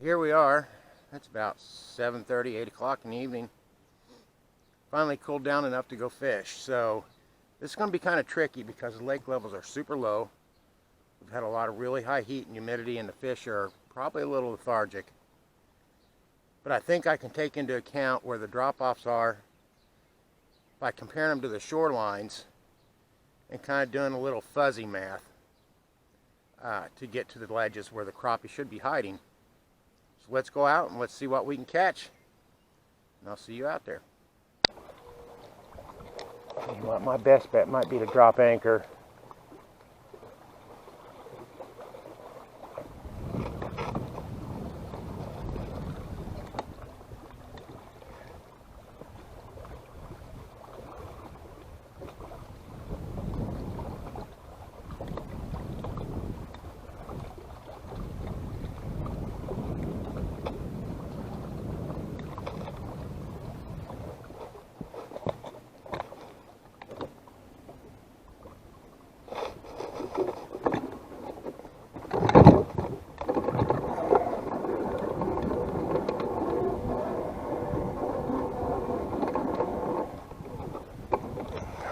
Here we are. It's about 7:30, 8 o'clock in the evening. Finally cooled down enough to go fish. So this is going to be kind of tricky because the lake levels are super low. We've had a lot of really high heat and humidity, and the fish are probably a little lethargic. But I think I can take into account where the drop-offs are by comparing them to the shorelines and kind of doing a little fuzzy math to get to the ledges where the crappie should be hiding. So let's go out and let's see what we can catch. And I'll see you out there. My best bet might be to drop anchor.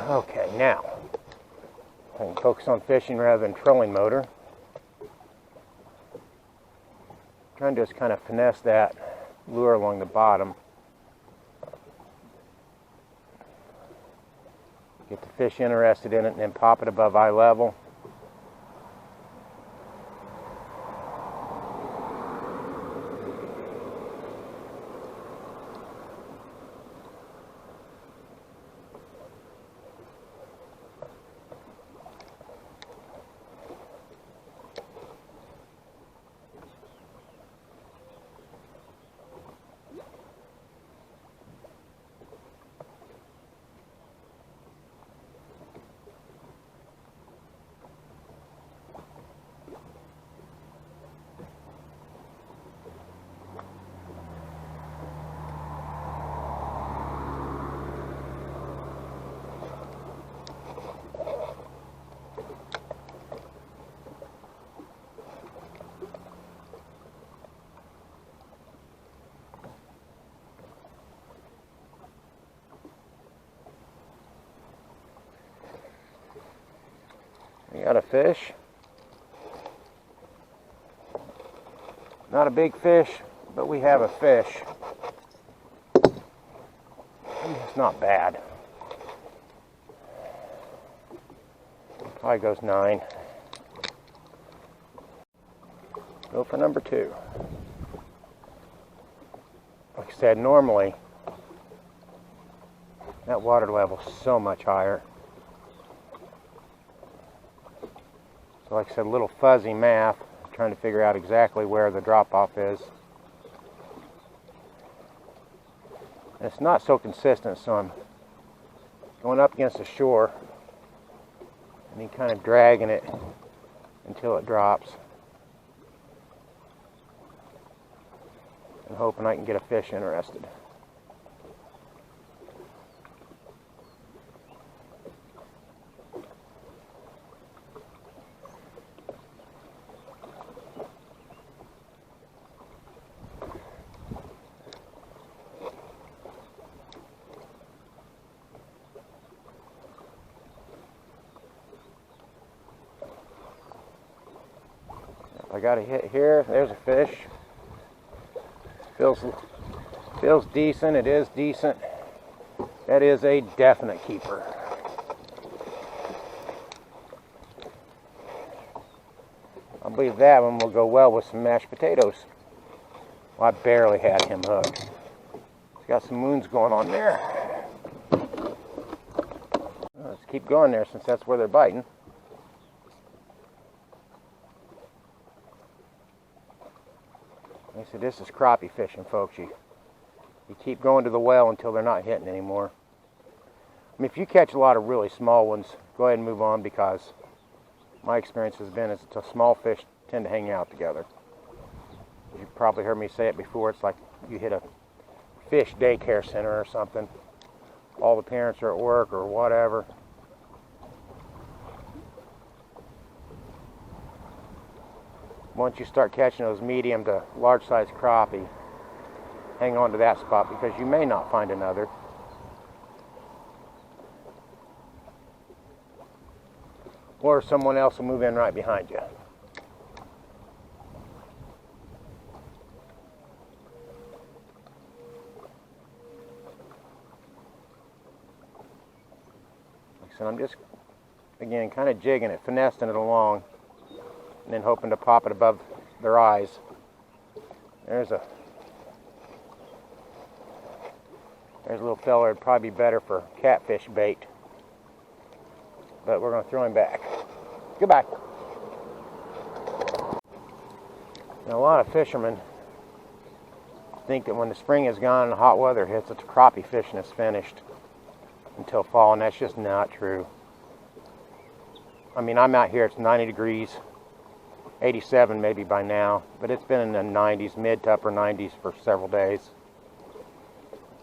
Okay, now I can focus on fishing rather than trolling motor. Trying to just kind of finesse that lure along the bottom. Get the fish interested in it and then pop it above eye level. We got a fish. Not a big fish, but we have a fish. It's not bad. Probably goes 9. Go for number 2. Like I said, normally that water level is so much higher. So like I said, a little fuzzy math, trying to figure out exactly where the drop-off is. And it's not so consistent, so I'm going up against the shore and then kind of dragging it until it drops. And hoping I can get a fish interested. I got a hit here. There's a fish. Feels decent. It is decent. That is a definite keeper. I believe that one will go well with some mashed potatoes. Well, I barely had him hooked. He's got some wounds going on there. Let's keep going there since that's where they're biting. Like I said, this is crappie fishing, folks. You keep going to the well until they're not hitting anymore. I mean, if you catch a lot of really small ones, go ahead and move on, because my experience has been is the small fish tend to hang out together. You've probably heard me say it before. It's like you hit a fish daycare center or something. All the parents are at work or whatever. once you start catching those medium to large size crappie, hang on to that spot because you may not find another. Or someone else will move in right behind you. So I'm just, again, kind of jigging it, finessing it along, and then hoping to pop it above their eyes. There's a little fella. It'd probably be better for catfish bait, but we're going to throw him back. Goodbye. Now, a lot of fishermen think that when the spring is gone and the hot weather hits, that the crappie fishing is finished until fall, and that's just not true. I mean, I'm out here, it's 90 degrees, 87 maybe by now, but it's been in the 90s, mid to upper 90s for several days.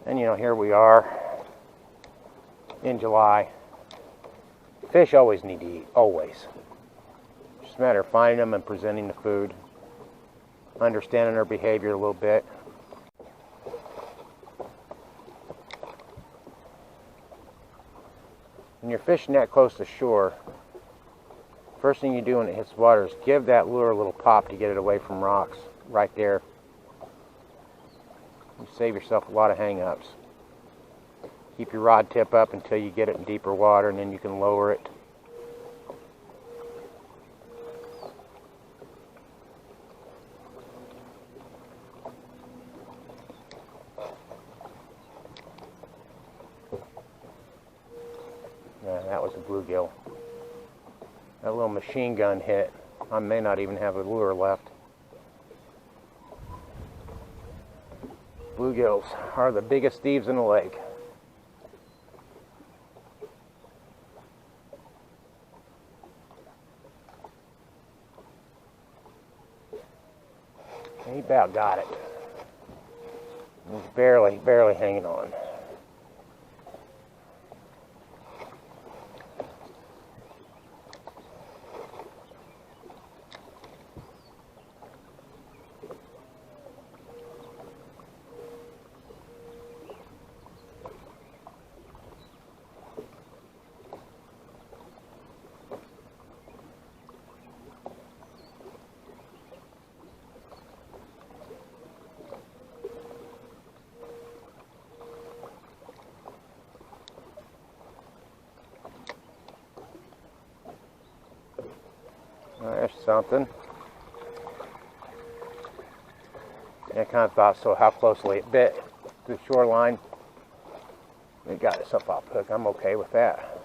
And you know, here we are in July. Fish always need to eat, always. It's just a matter of finding them and presenting the food, understanding their behavior a little bit. When you're fishing that close to shore, first thing you do when it hits water is give that lure a little pop to get it away from rocks right there. You save yourself a lot of hang-ups. Keep your rod tip up until you get it in deeper water, and then you can lower it. Yeah, that was a bluegill. That little machine gun hit. I may not even have a lure left. Bluegills are the biggest thieves in the lake. He about got it. He's barely hanging on. There's something. I kind of thought so, how closely it bit to the shoreline. It got itself off hook. I'm okay with that.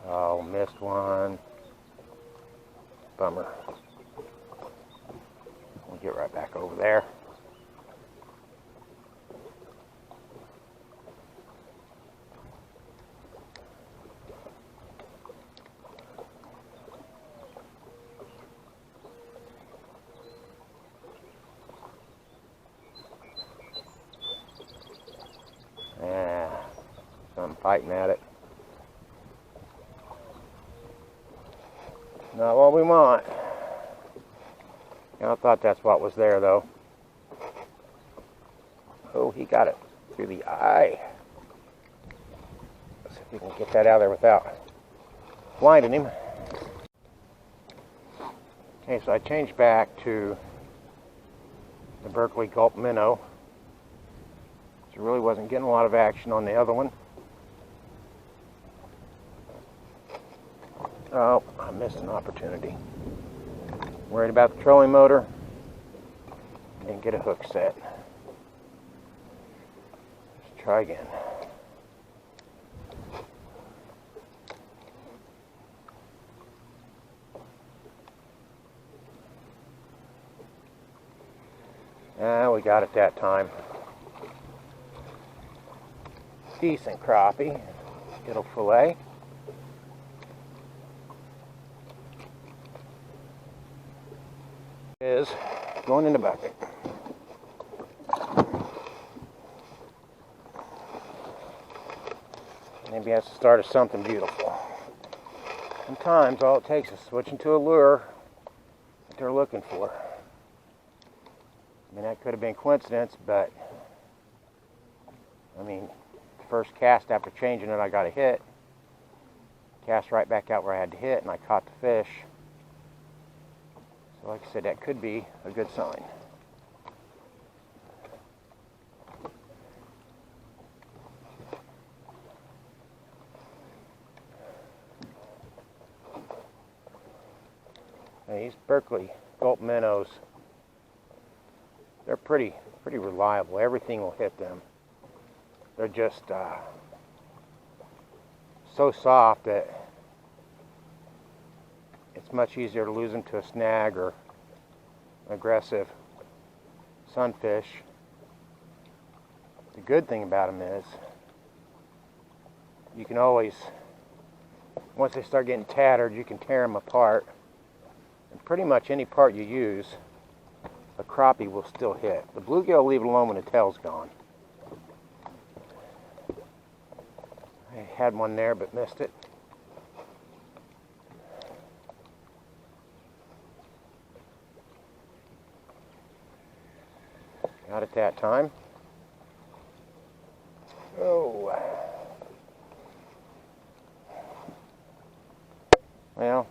Oh, missed one. Bummer. We'll get right back over there. Yeah, something fighting at it. Not what we want. I thought that's what was there, though. Oh, he got it through the eye. Let's see if we can get that out of there without blinding him. Okay, so I changed back to the Berkeley Gulp Minnow. So really wasn't getting a lot of action on the other one. Oh, I missed an opportunity. Worried about the trolling motor. Didn't get a hook set. Let's try again. We got it that time. Decent crappie. It'll fillet. Is going in the bucket. Maybe has to start as something beautiful. Sometimes all it takes is switching to a lure that they're looking for. I mean, that could have been coincidence, but I mean, first cast after changing it, I got a hit. Cast right back out where I had to hit, and I caught the fish. So like I said, that could be a good sign. These Berkeley Gulp minnows, they're pretty reliable. Everything will hit them. They're just so soft that it's much easier to lose them to a snag or an aggressive sunfish. The good thing about them is you can always, once they start getting tattered, you can tear them apart. And pretty much any part you use, a crappie will still hit. The bluegill will leave it alone when the tail's gone. I had one there but missed it. Got it that time. Oh. Well,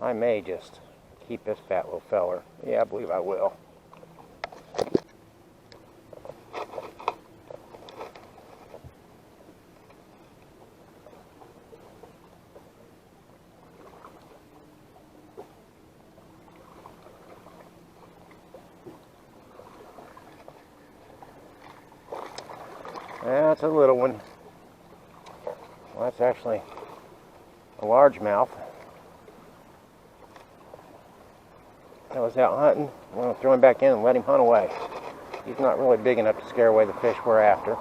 I may just keep this fat little feller. Yeah, I believe I will. That's a little one. Well, that's actually a largemouth. I was out hunting. I'm going to throw him back in and let him hunt away. He's not really big enough to scare away the fish we're after.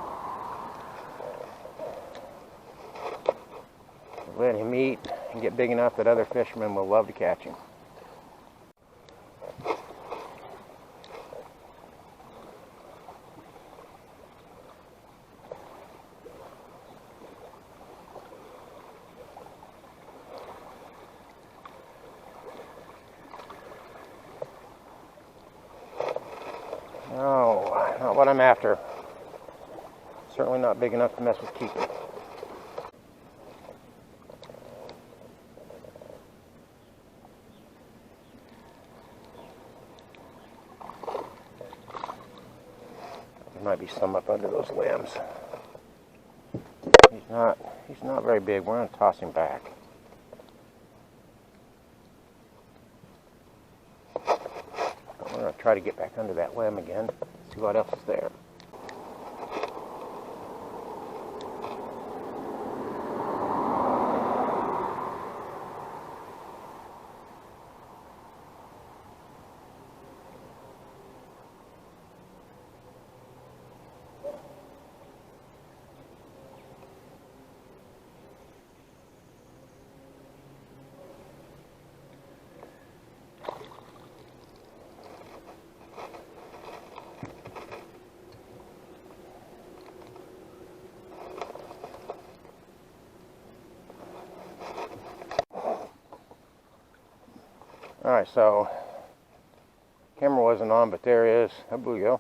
Let him eat and get big enough that other fishermen will love to catch him. No, not what I'm after. Certainly not big enough to mess with keeping. There might be some up under those limbs. He's not very big. We're going to toss him back. We're going to try to get back under that limb again. See what else is there. Alright, so camera wasn't on, but there is a bluegill.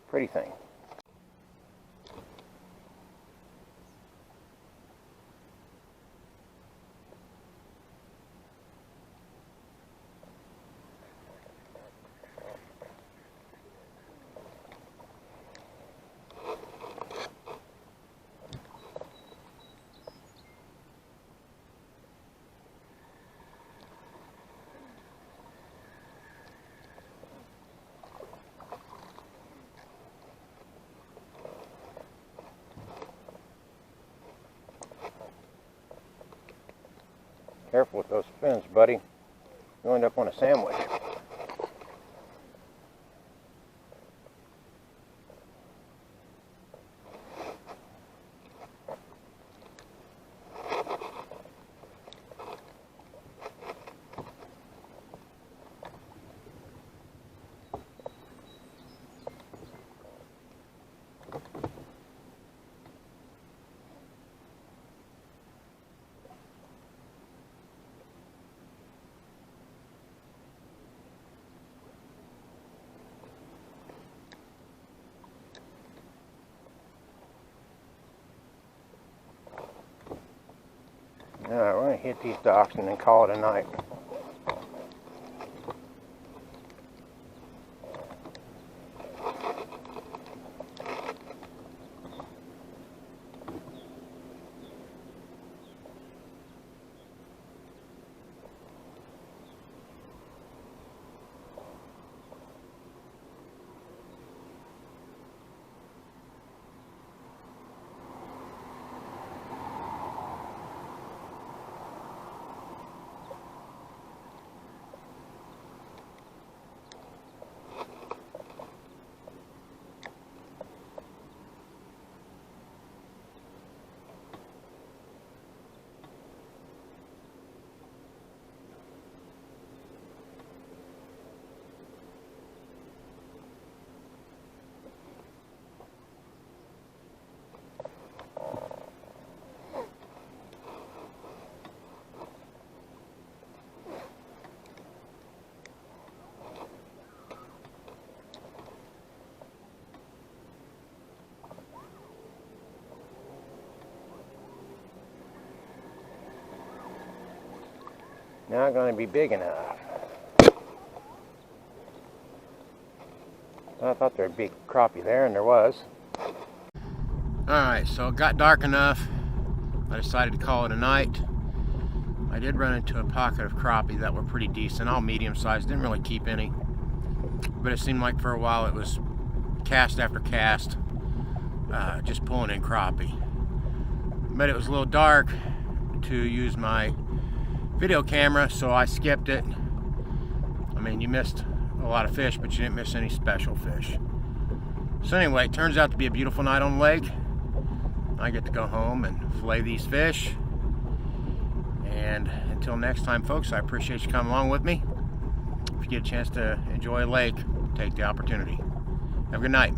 Pretty thing. Careful with those fins, buddy. You'll end up on a sandwich. Alright, we're going to hit these docks and then call it a night. Not going to be big enough. I thought there would be crappie there, and there was. Alright, so it got dark enough. I decided to call it a night. I did run into a pocket of crappie that were pretty decent, all medium sized, didn't really keep any. But it seemed like for a while it was cast after cast, just pulling in crappie. But it was a little dark to use my video camera, so I skipped it. I mean, you missed a lot of fish, but you didn't miss any special fish. So anyway, it turns out to be a beautiful night on the lake. I get to go home and fillet these fish. And until next time, folks, I appreciate you coming along with me. If you get a chance to enjoy a lake, take the opportunity. Have a good night.